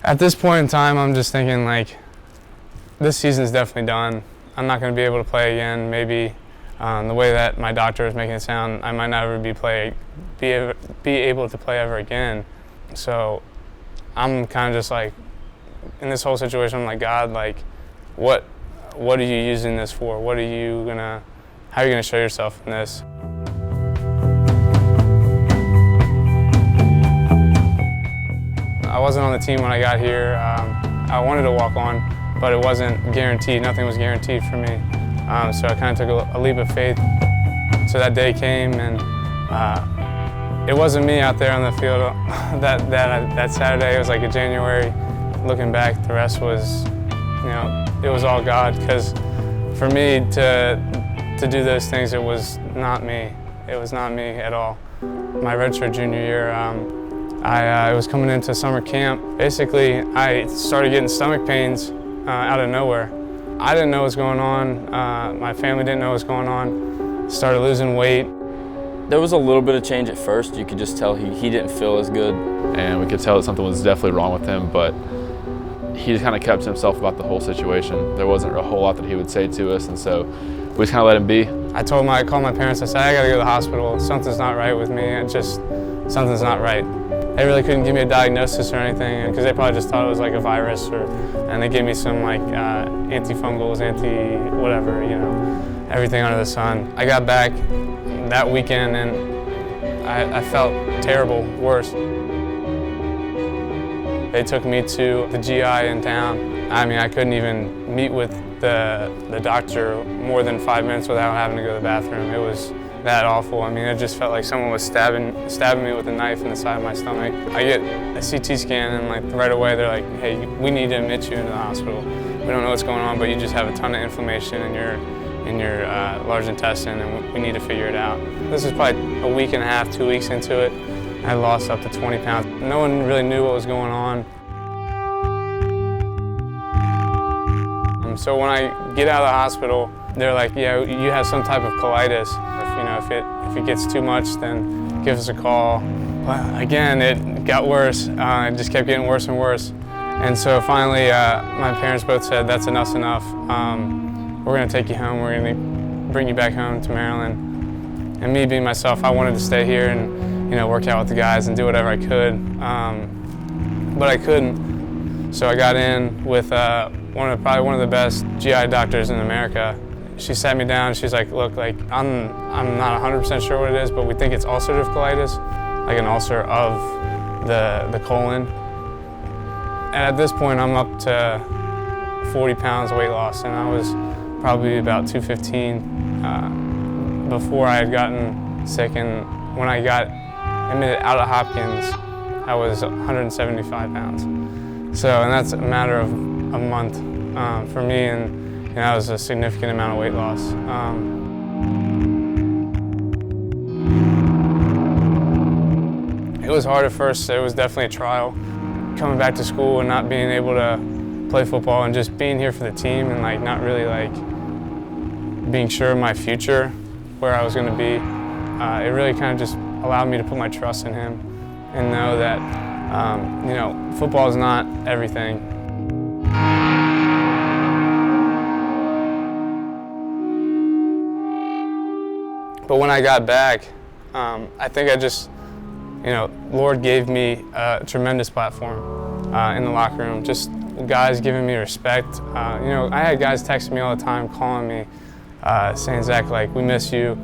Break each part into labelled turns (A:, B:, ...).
A: At this point in time, I'm just thinking like, this season's definitely done. I'm not going to be able to play again. Maybe the way that my doctor is making it sound, I might never be able to play ever again. So I'm kind of just like, in this whole situation, I'm like, God, like, what are you using this for? How are you gonna show yourself in this? I wasn't on the team when I got here. I wanted to walk on, but it wasn't guaranteed. Nothing was guaranteed for me. So I kind of took a leap of faith. So that day came, and it wasn't me out there on the field that Saturday. It was like in January. Looking back, the rest was, it was all God. Because for me to do those things, it was not me. It was not me at all. My redshirt junior year, I was coming into summer camp. Basically, I started getting stomach pains out of nowhere. I didn't know what was going on. My family didn't know what was going on. Started losing weight.
B: There was a little bit of change at first. You could just tell he didn't feel as good.
C: And we could tell that something was definitely wrong with him, but he just kind of kept to himself about the whole situation. There wasn't a whole lot that he would say to us, and so we just kind of let him be.
A: I called my parents. I said, I gotta go to the hospital. Something's not right with me. Something's not right. They really couldn't give me a diagnosis or anything because they probably just thought it was like a virus, and they gave me some like antifungals, whatever, everything under the sun. I got back that weekend and I felt terrible, worse. They took me to the GI in town. I mean, I couldn't even meet with the doctor more than 5 minutes without having to go to the bathroom. It was that awful. I mean, it just felt like someone was stabbing me with a knife in the side of my stomach. I get a CT scan and like right away they're like, hey, we need to admit you into the hospital. We don't know what's going on, but you just have a ton of inflammation in your large intestine, and we need to figure it out. This was probably a week and a half, 2 weeks into it. I lost up to 20 pounds. No one really knew what was going on. So when I get out of the hospital, they're like, yeah, you have some type of colitis. If it gets too much, then give us a call. But again, it got worse. It just kept getting worse and worse. And so finally, my parents both said, that's enough's enough. We're gonna take you home. We're gonna bring you back home to Maryland. And me being myself, I wanted to stay here and work out with the guys and do whatever I could. But I couldn't. So I got in with probably one of the best GI doctors in America. She sat me down. She's like, look, like I'm not 100% sure what it is, but we think it's ulcerative colitis, like an ulcer of the colon. And at this point, I'm up to 40 pounds weight loss, and I was probably about 215 before I had gotten sick. And when I got admitted out of Hopkins, I was 175 pounds. So, and that's a matter of a month for me, and that was a significant amount of weight loss. It was hard at first. It was definitely a trial. Coming back to school and not being able to play football and just being here for the team and like not really like being sure of my future, where I was going to be. It really kind of just allowed me to put my trust in him and know that football is not everything. But when I got back, I think Lord gave me a tremendous platform in the locker room. Just guys giving me respect. I had guys texting me all the time, calling me, saying, Zach, like, we miss you.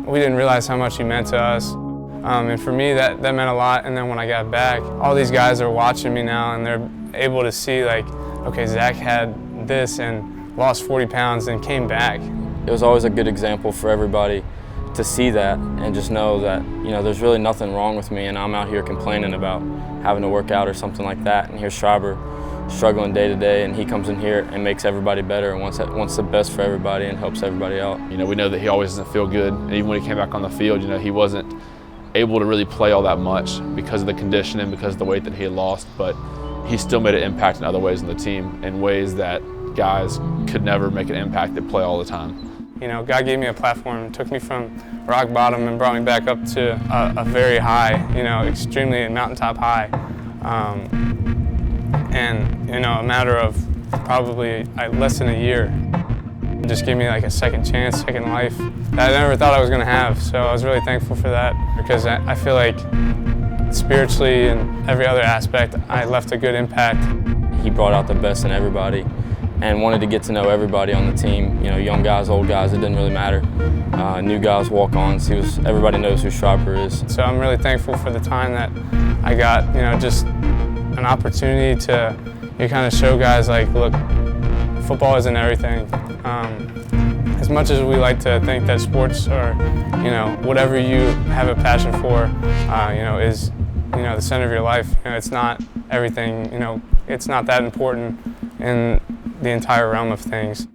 A: We didn't realize how much you meant to us. And for me, that meant a lot. And then when I got back, all these guys are watching me now, and they're able to see, like, okay, Zach had this and lost 40 pounds and came back.
B: It was always a good example for everybody to see that and just know that, there's really nothing wrong with me, and I'm out here complaining about having to work out or something like that. And here's SCHREIBER struggling day to day, and he comes in here and makes everybody better and wants the best for everybody and helps everybody out.
C: We know that he always doesn't feel good, and even when he came back on the field, he wasn't able to really play all that much because of the condition and because of the weight that he had lost, but he still made an impact in other ways in the team, in ways that guys could never make an impact that play all the time.
A: God gave me a platform, took me from rock bottom and brought me back up to a very high, extremely mountaintop high. and a matter of probably less than a year, just gave me like a second chance, second life that I never thought I was going to have. So I was really thankful for that, because I feel like spiritually and every other aspect, I left a good impact.
B: He brought out the best in everybody and wanted to get to know everybody on the team. Young guys, old guys, it didn't really matter. New guys, walk-ons, everybody knows who Schreiber is.
A: So I'm really thankful for the time that I got, just an opportunity to kind of show guys like, look, football isn't everything. As much as we like to think that sports or, whatever you have a passion for, is, the center of your life, it's not everything, it's not that important in the entire realm of things.